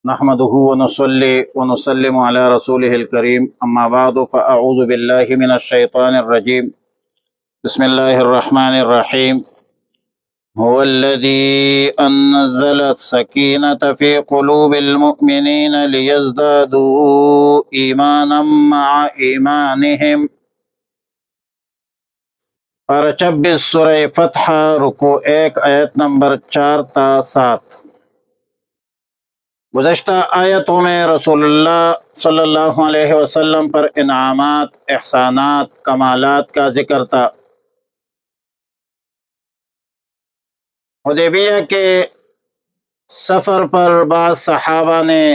نحمده ونصلي ونسلم على رسوله الكريم أما بعد فأعوذ بالله من الشيطان الرجيم بسم الله الرحمن الرحيم هو الذي أنزل السكينة في قلوب المؤمنين ليزدادوا إيمانا مع إيمانهم پارہ 26 سورہ فتح رکوع 1 آیت نمبر 4 تا 7۔ گزشتہ آیتوں میں رسول اللہ صلی اللہ علیہ وسلم پر انعامات، احسانات، کمالات کا ذکر تھا۔ حدیبیہ کے سفر پر بعض صحابہ نے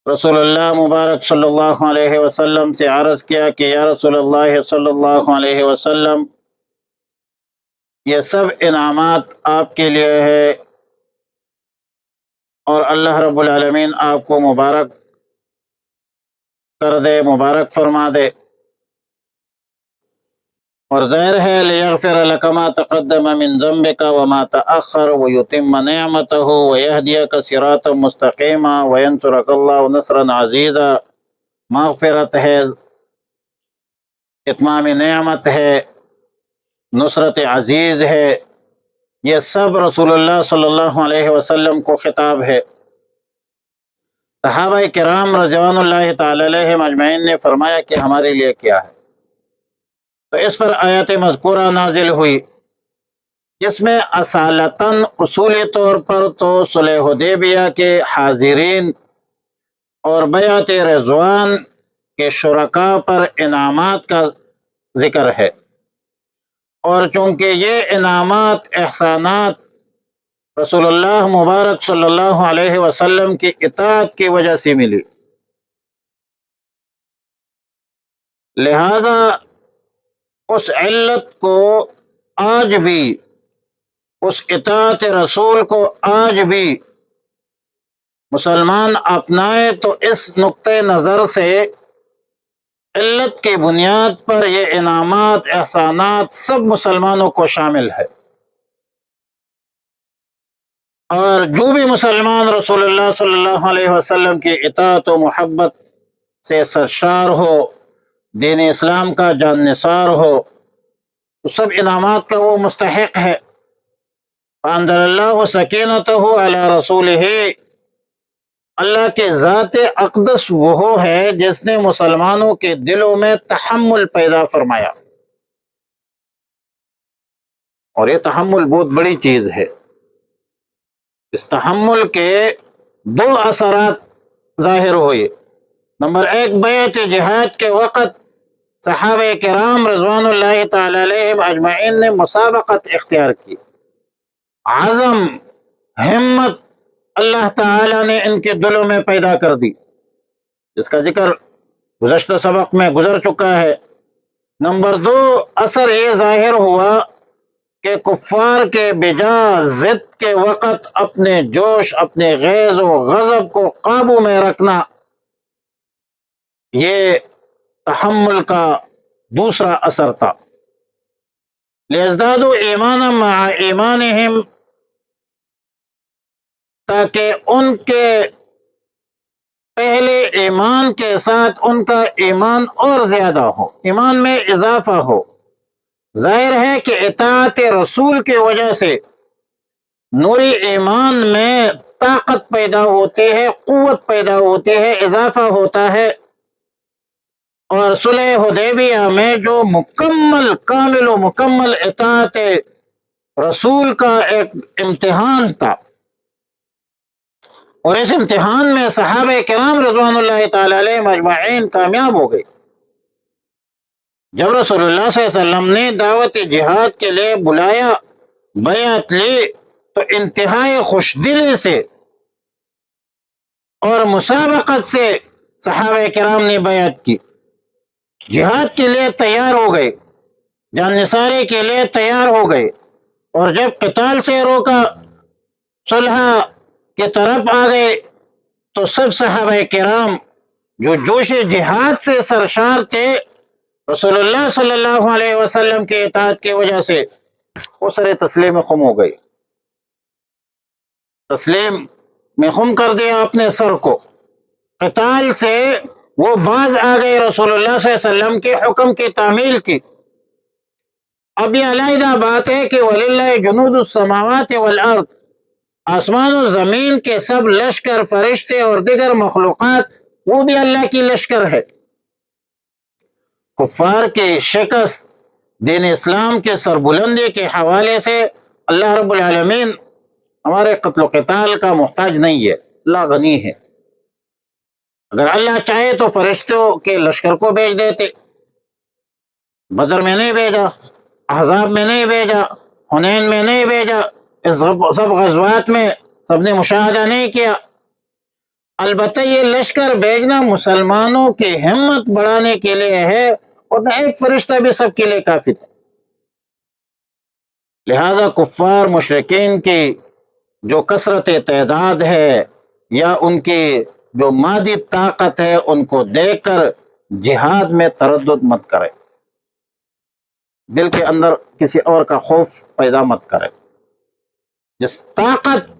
رسول اللہ مبارک صلی اللہ علیہ وسلم سے عرض کیا کہ یا رسول اللہ صلی اللہ علیہ وسلم، یہ سب انعامات آپ کے لیے ہے اور اللہ رب العالمین آپ کو مبارک کر دے، مبارک فرما دے، اور ظاہر ہے لیغفر لک ما تقدم من ذنبک وما تأخر ویتم نعمتہ ویہدیک صراطا مستقیما وینصرک اللہ نصرا عزیزا۔ مغفرت ہے، اتمام نعمت ہے، نصرت عزیز ہے، یہ سب رسول اللہ صلی اللہ علیہ وسلم کو خطاب ہے۔ صحابہ کرام رضوان اللہ تعالی علیہم اجمعین نے فرمایا کہ ہمارے لیے کیا ہے؟ تو اس پر آیت مذکورہ نازل ہوئی، جس میں اصالتاً اصولی طور پر تو صلح حدیبیہ کے حاضرین اور بیعت رضوان کے شرکاء پر انعامات کا ذکر ہے، اور چونکہ یہ انعامات، احسانات رسول اللہ مبارک صلی اللہ علیہ وسلم کی اطاعت کی وجہ سے ملی، لہذا اس علت کو آج بھی، اس اطاعت رسول کو آج بھی مسلمان اپنائے تو اس نقطۂ نظر سے علت کی بنیاد پر یہ انعامات، احسانات سب مسلمانوں کو شامل ہے۔ اور جو بھی مسلمان رسول اللہ صلی اللہ علیہ وسلم کی اطاعت و محبت سے سرشار ہو، دین اسلام کا جان نثار ہو، تو سب انعامات کا وہ مستحق ہے۔ فانزل اللہ سکینتہ علی رسولہ، اللہ کے ذات اقدس وہ ہے جس نے مسلمانوں کے دلوں میں تحمل پیدا فرمایا، اور یہ تحمل بہت بڑی چیز ہے۔ اس تحمل کے دو اثرات ظاہر ہوئے۔ نمبر 1، بیعت جہاد کے وقت صحابہ کرام رضوان اللہ تعالی علیہم اجمعین نے مسابقت اختیار کی، عزم، ہمت اللہ تعالی نے ان کے دلوں میں پیدا کر دی، جس کا ذکر گزشتہ سبق میں گزر چکا ہے۔ نمبر 2، اثر یہ ظاہر ہوا کہ کفار کے بجا ضد کے وقت اپنے جوش، اپنے غیظ و غضب کو قابو میں رکھنا، یہ تحمل کا دوسرا اثر تھا۔ لیزدادوا ایمانا مع ایمانہم، تاکہ ان کے پہلے ایمان کے ساتھ ان کا ایمان اور زیادہ ہو، ایمان میں اضافہ ہو۔ ظاہر ہے کہ اطاعت رسول کی وجہ سے نوری ایمان میں طاقت پیدا ہوتی ہے، قوت پیدا ہوتی ہے، اضافہ ہوتا ہے، اور صلح حدیبیہ میں جو مکمل، کامل و مکمل اطاعت رسول کا ایک امتحان تھا، اور اس امتحان میں صحابہ کرام رضوان اللہ تعالی علیہم اجمعین کامیاب ہو گئے۔ جب رسول اللہ صلی اللہ علیہ وسلم نے دعوت جہاد کے لیے بلایا، بیعت لی، تو انتہائی خوش دلی سے اور مسابقت سے صحابہ کرام نے بیعت کی، جہاد کے لیے تیار ہو گئے، جان نثاری کے لیے تیار ہو گئے، اور جب قتال سے روکا، صلح کی طرف آ گئے، تو سب صحابہ کرام جو جوش جہاد سے سرشار تھے، رسول اللہ صلی اللہ علیہ وسلم کے اطاعت کی وجہ سے وہ سر تسلیم خم ہو گئے، تسلیم میں خم کر دیا اپنے سر کو، قتال سے وہ باز آ گئے رسول اللہ صلی اللہ علیہ وسلم کے حکم کی تعمیل کی۔ اب یہ علیحدہ بات ہے کہ وَلِلَّهِ جُنُودُ السَّمَاوَاتِ وَالْأَرْضِ، آسمان و زمین کے سب لشکر، فرشتے اور دیگر مخلوقات، وہ بھی اللہ کی لشکر ہے۔ کفار کی شکست دین اسلام کے سربلندی کے حوالے سے اللہ رب العالمین ہمارے قتل و قتال کا محتاج نہیں ہے، اللہ غنی ہے۔ اگر اللہ چاہے تو فرشتوں کے لشکر کو بھیج دیتے، بدر میں نہیں بھیجا، احزاب میں نہیں بھیجا، حنین میں نہیں بھیجا، اس سب غزوات میں سب نے مشاہدہ نہیں کیا۔ البتہ یہ لشکر بھیجنا مسلمانوں کی ہمت بڑھانے کے لیے ہے، اور ایک فرشتہ بھی سب کے لیے کافی ہے۔ لہذا کفار مشرکین کی جو کثرت تعداد ہے یا ان کی جو مادی طاقت ہے، ان کو دیکھ کر جہاد میں تردد مت کرے، دل کے اندر کسی اور کا خوف پیدا مت کرے۔ جس طاقت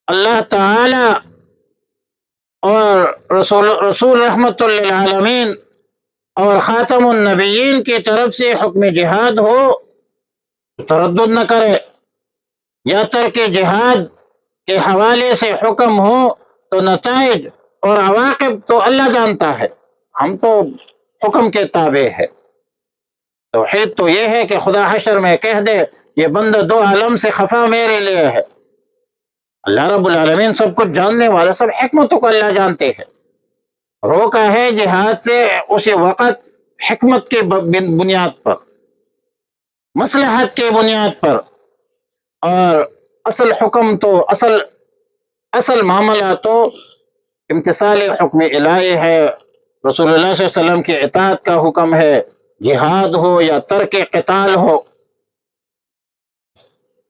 اللہ تعالی اور رسول رحمت للعالمین اور خاتم النبیین کی طرف سے حکم جہاد ہو، تردد نہ کرے، یا ترک جہاد کے حوالے سے حکم ہو تو نتائج اور عواقب تو اللہ جانتا ہے، ہم تو حکم کے تابع ہے۔ توحید تو یہ ہے کہ خدا حشر میں کہہ دے یہ بندہ دو عالم سے خفا میرے لیے ہے۔ اللہ رب العالمین سب کچھ جاننے والا، سب حکمتوں کو اللہ جانتے ہیں۔ روکا ہے جہاد سے اسی وقت حکمت کے بنیاد پر، مصلحت کے بنیاد پر، اور اصل حکم تو اصل معاملہ تو امتثال حکم الہی ہے، رسول اللہ صلی اللہ علیہ وسلم کی اطاعت کا حکم ہے، جہاد ہو یا ترک قتال ہو،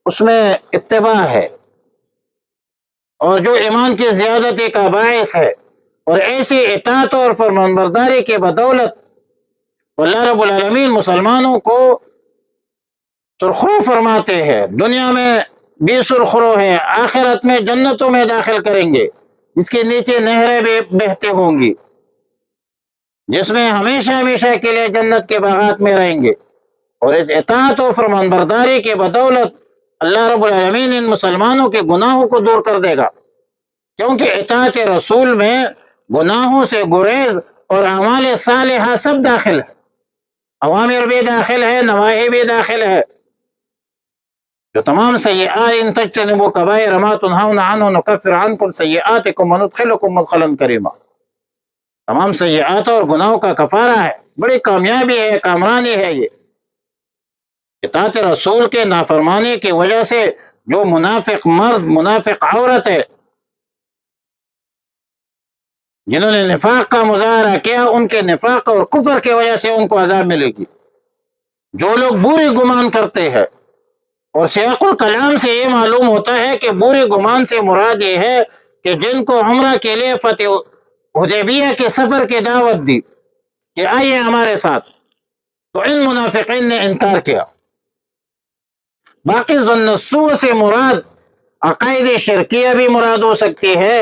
اس میں اتباع ہے، اور جو ایمان کی زیادتی کا باعث ہے۔ اور ایسی اطاعت اور فرمانبرداری کی بدولت اللہ رب العالمین مسلمانوں کو سرخرو فرماتے ہیں، دنیا میں بھی سرخرو ہے، آخرت میں جنتوں میں داخل کریں گے، جس کے نیچے نہریں بھی بہتے ہوں گی، جس میں ہمیشہ ہمیشہ کے لیے جنت کے باغات میں رہیں گے۔ اور اس اطاعت و فرمانبرداری کے بدولت اللہ رب العالمین ان مسلمانوں کے گناہوں کو دور کر دے گا، کیونکہ اطاعت رسول میں گناہوں سے گریز اور اعمال صالحہ سب داخل ہے، اوامر بھی داخل ہے، نواہی بھی داخل ہے۔ جو تمام سیئات ان تجتنبوا کبائر ما تنہون عنہ نکفر عنکم سیئاتکم وندخلکم مدخلا کریما، تمام سیئات اور گناہوں کا کفارہ ہے، بڑی کامیابی ہے، کامرانی ہے یہ۔ اطاعت رسول کے نافرمانی کی وجہ سے جو منافق مرد، منافق عورت ہے، جنہوں نے نفاق کا مظاہرہ کیا، ان کے نفاق اور کفر کی وجہ سے ان کو عذاب ملے گی۔ جو لوگ بری گمان کرتے ہیں، اور سیاق الکلام سے یہ معلوم ہوتا ہے کہ بری گمان سے مراد یہ ہے کہ جن کو عمرہ کے لیے فتح حدیبیہ کے سفر کی دعوت دی کہ آئیے ہمارے ساتھ، تو ان منافقین نے انکار کیا۔ باقی ظن السوء سے مراد عقائد شرکیہ بھی مراد ہو سکتی ہے،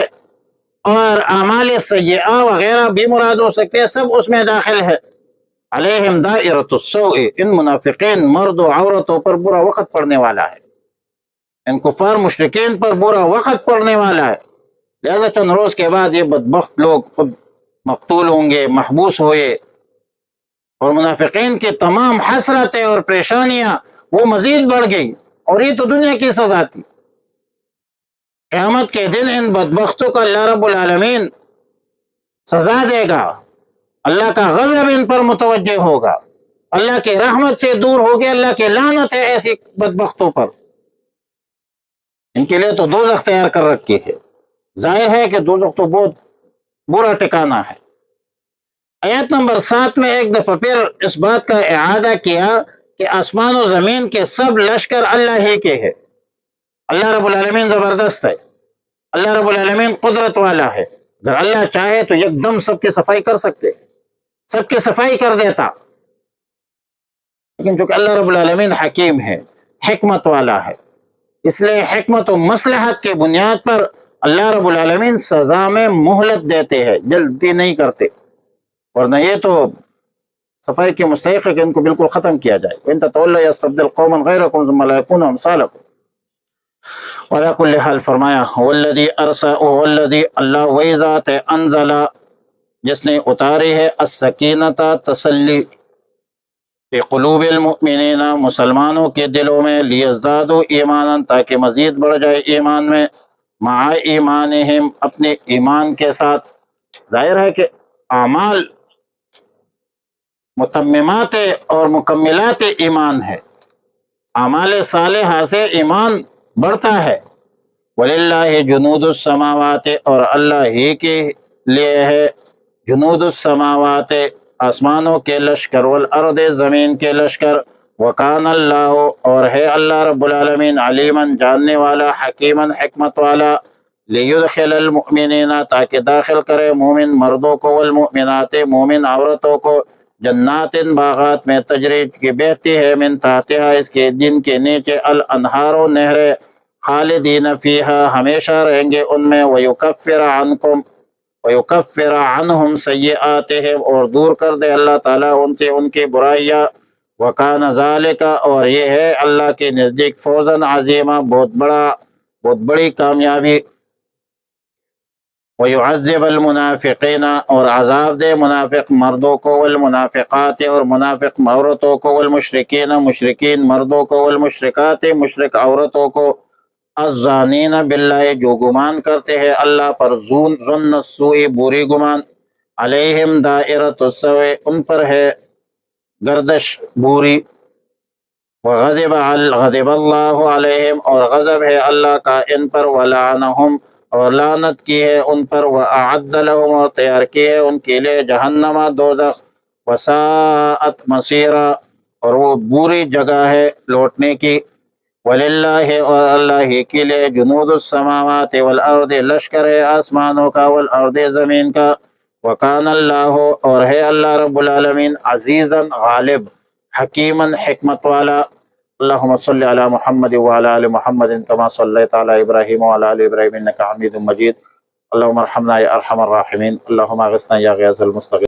اور اعمال سیئہ وغیرہ بھی مراد ہو سکتے ہیں، سب اس میں داخل ہے۔ علیہم دائرۃ السوء، ان منافقین مرد و عورتوں پر برا وقت پڑنے والا ہے، ان کفار مشرکین پر برا وقت پڑنے والا ہے۔ لہذا چند روز کے بعد یہ بدبخت لوگ خود مقتول ہوں گے، محبوس ہوئے، اور منافقین کی تمام حسرتیں اور پریشانیاں وہ مزید بڑھ گئی، اور یہ تو دنیا کی سزا تھی۔ قیامت کے دن ان بدبختوں کو اللہ رب العالمین سزا دے گا، اللہ کا غضب ان پر متوجہ ہوگا، اللہ کی رحمت سے دور ہوگی، اللہ کی لعنت ہے ایسی بدبختوں پر۔ ان کے لیے تو دوزخ تیار کر رکھی ہے، ظاہر ہے کہ دوزخ تو بہت برا ٹھکانہ ہے۔ آیت نمبر 7 میں ایک دفعہ پھر اس بات کا اعادہ کیا کہ آسمان و زمین کے سب لشکر اللہ ہی کے ہے، اللہ رب العالمین زبردست ہے، اللہ رب العالمین قدرت والا ہے، اگر اللہ چاہے تو یک دم سب کی صفائی کر سکتے، سب کی صفائی کر دیتا، لیکن چونکہ اللہ رب العالمین حکیم ہے، حکمت والا ہے، اس لیے حکمت و مصلحت کے بنیاد پر اللہ رب العالمین سزا میں مہلت دیتے ہیں، جلدی نہیں کرتے، ورنہ یہ تو صفائی کے مستحق ہے کہ ان کو بالکل ختم کیا جائے۔ وَإِن تَتَوَلَّوْا يَسْتَبْدِلْ قَوْمًا غَيْرَكُمْ ثُمَّ لَا يَكُونُوا أَمْثَالَكُم۔ وعلیٰ کل حال فرمایا والذی والذی اللہ وہی ذات ہے انزل جس نے اتاری ہے السکینۃ تسلی فی قلوب المؤمنین مسلمانوں کے دلوں میں لیزدادوا ایمانا تاکہ مزید بڑھ جائے ایمان میں مع ایمانہم اپنے ایمان کے ساتھ۔ ظاہر ہے کہ اعمال متممات اور مکملات ایمان ہے، اعمال صالحہ سے ایمان بڑھتا ہے۔ وَلِلَّهِ جُنُودُ السَّمَاوَاتِ اور اللہ ہی کے لیے ہے جنود السماوات آسمانوں کے لشکر والارض زمین کے لشکر وکان اللہ اور ہے اللہ رب العالمین علیماً جاننے والا حکیماً حکمت والا لیدخل المؤمنین تاکہ داخل کرے مومن مردوں کو والمؤمنات مومن عورتوں کو جنات باغات میں تجری کی بہتی ہے من تحتہا اس کے جن کے نیچے الانہار و نہریں خالدین فیہا ہمیشہ رہیں گے ان میں ویکفر عنکم ویکفر عنہم سیئاتہم اور دور کر دے اللہ تعالیٰ ان سے ان کی برائیاں وکان ذالک اور یہ ہے اللہ کے نزدیک فوزاً عظیمہ بہت بڑی کامیابی ویعذب المنافقین اور عذاب دے منافق مردوں کو والمنافقات اور منافق عورتوں کو والمشرکین مشرکین مردوں کو والمشرکات مشرک عورتوں کو الظانین باللہ جو گمان کرتے ہیں اللہ پر ظن السوء بری گمان علیہم دائرۃ السوء ان پر ہے گردش بری وغضب اللہ علیہم اور غضب ہے اللہ کا ان پر ولعنہم اور لعنت کی ہے ان پر وأعد لهم اور تیار کی ہے ان کے لیے جہنم دوزخ وساءت مصیرا اور وہ بری جگہ ہے لوٹنے کی وللہ اور اللہ ہی کے لیے جنود السماوات والارض لشکر ہے آسمانوں کا والارض زمین کا وکان اللہ اور ہے اللہ رب العالمین عزیزاً غالب حکیماً حکمت والا اللہم صلی علی محمد وعلی آل محمد کما صلیت علی ابراہیم وعلی آل ابراہیم انک حمید مجید اللہم ارحمنا یا ارحم الراحمین اللہم اغثنا یا غیاث المستغیثین